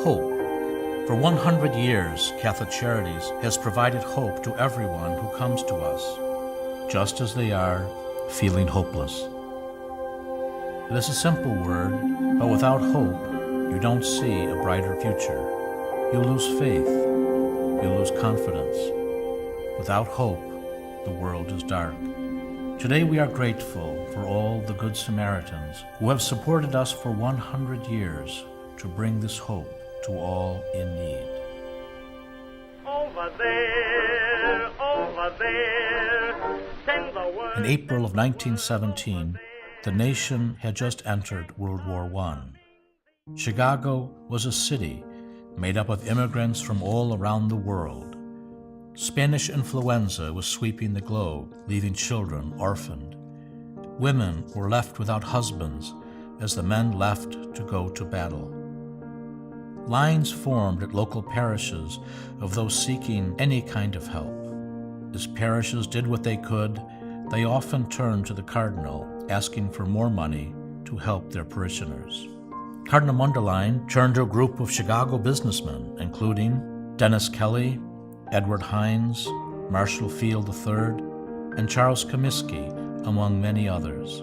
Hope. For 100 years, Catholic Charities has provided hope to everyone who comes to us, just as they are feeling hopeless. It is a simple word, but without hope, you don't see a brighter future. You lose faith. You lose confidence. Without hope, the world is dark. Today we are grateful for all the Good Samaritans who have supported us for 100 years to bring this hope to all in need. Over there, send the word. In April of 1917, the nation had just entered World War I. Chicago was a city made up of immigrants from all around the world. Spanish influenza was sweeping the globe, leaving children orphaned. Women were left without husbands as the men left to go to battle. Lines formed at local parishes of those seeking any kind of help. As parishes did what they could, they often turned to the cardinal, asking for more money to help their parishioners. Cardinal Mundelein turned to a group of Chicago businessmen, including Dennis Kelly, Edward Hines, Marshall Field III, and Charles Comiskey, among many others.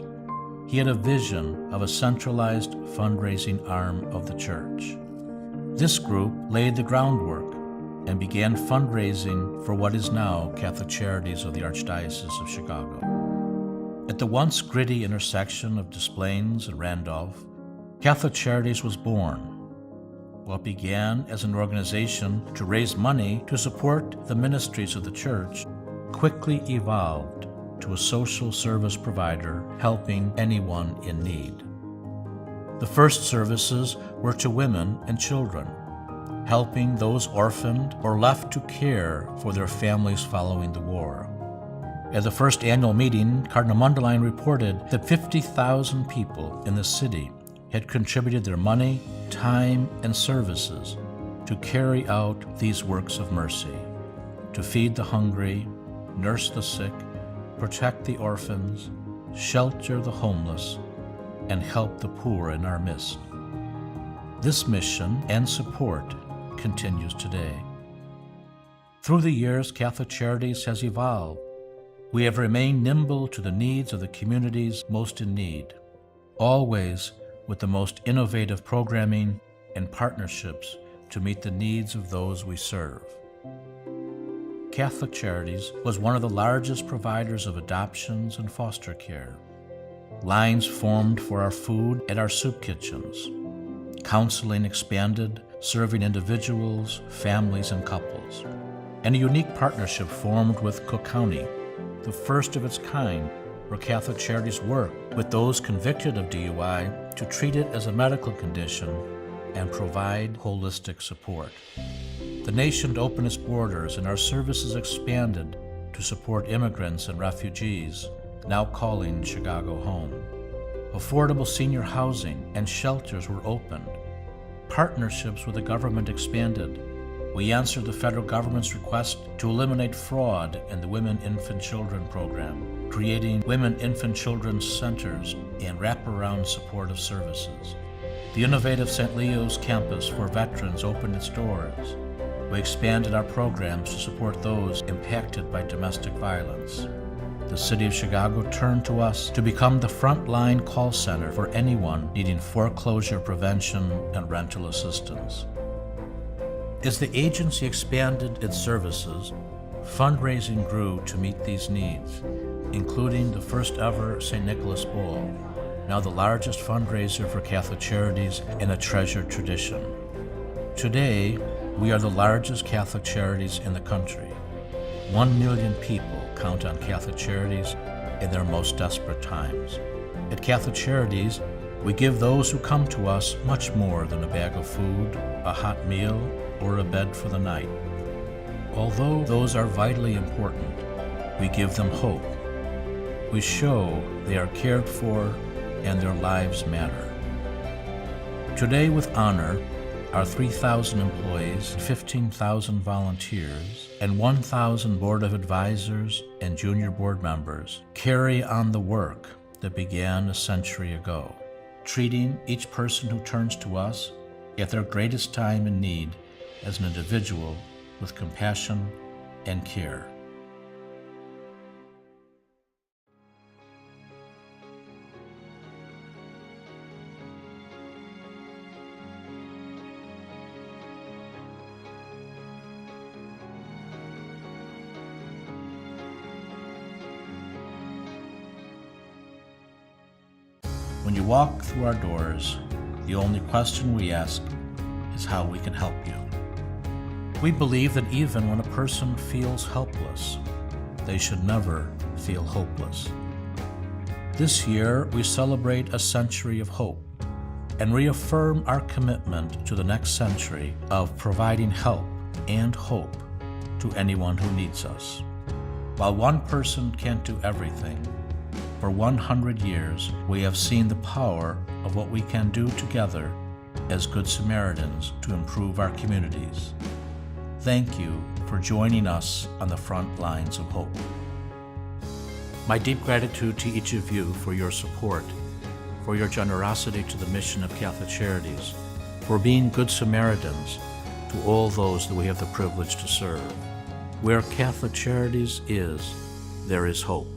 He had a vision of a centralized fundraising arm of the church. This group laid the groundwork and began fundraising for what is now Catholic Charities of the Archdiocese of Chicago. At the once gritty intersection of Des Plaines and Randolph, Catholic Charities was born. What began as an organization to raise money to support the ministries of the church quickly evolved to a social service provider helping anyone in need. The first services were to women and children, helping those orphaned or left to care for their families following the war. At the first annual meeting, Cardinal Mundelein reported that 50,000 people in the city had contributed their money, time, and services to carry out these works of mercy, to feed the hungry, nurse the sick, protect the orphans, shelter the homeless, and help the poor in our midst. This mission and support continues today. Through the years, Catholic Charities has evolved. We have remained nimble to the needs of the communities most in need, always with the most innovative programming and partnerships to meet the needs of those we serve. Catholic Charities was one of the largest providers of adoptions and foster care. Lines formed for our food at our soup kitchens. Counseling expanded, serving individuals, families, and couples. And a unique partnership formed with Cook County, the first of its kind, where Catholic Charities worked with those convicted of DUI to treat it as a medical condition and provide holistic support. The nation opened its borders and our services expanded to support immigrants and refugees, now calling Chicago home. Affordable senior housing and shelters were opened. Partnerships with the government expanded. We answered the federal government's request to eliminate fraud in the Women, Infant, Children program, creating Women, Infant, Children's centers and wraparound supportive services. The innovative St. Leo's campus for veterans opened its doors. We expanded our programs to support those impacted by domestic violence. The City of Chicago turned to us to become the frontline call center for anyone needing foreclosure prevention and rental assistance. As the agency expanded its services, fundraising grew to meet these needs, including the first ever St. Nicholas Bowl, now the largest fundraiser for Catholic Charities in a treasured tradition. Today, we are the largest Catholic Charities in the country. 1 million people count on Catholic Charities in their most desperate times. At Catholic Charities, we give those who come to us much more than a bag of food, a hot meal, or a bed for the night. Although those are vitally important, we give them hope. We show they are cared for and their lives matter. Today, with honor, our 3,000 employees, 15,000 volunteers, and 1,000 Board of Advisors and junior board members carry on the work that began a century ago, treating each person who turns to us at their greatest time in need as an individual with compassion and care. When you walk through our doors, the only question we ask is how we can help you. We believe that even when a person feels helpless, they should never feel hopeless. This year, we celebrate a century of hope and reaffirm our commitment to the next century of providing help and hope to anyone who needs us. While one person can't do everything, for 100 years, we have seen the power of what we can do together as Good Samaritans to improve our communities. Thank you for joining us on the front lines of hope. My deep gratitude to each of you for your support, for your generosity to the mission of Catholic Charities, for being Good Samaritans to all those that we have the privilege to serve. Where Catholic Charities is, there is hope.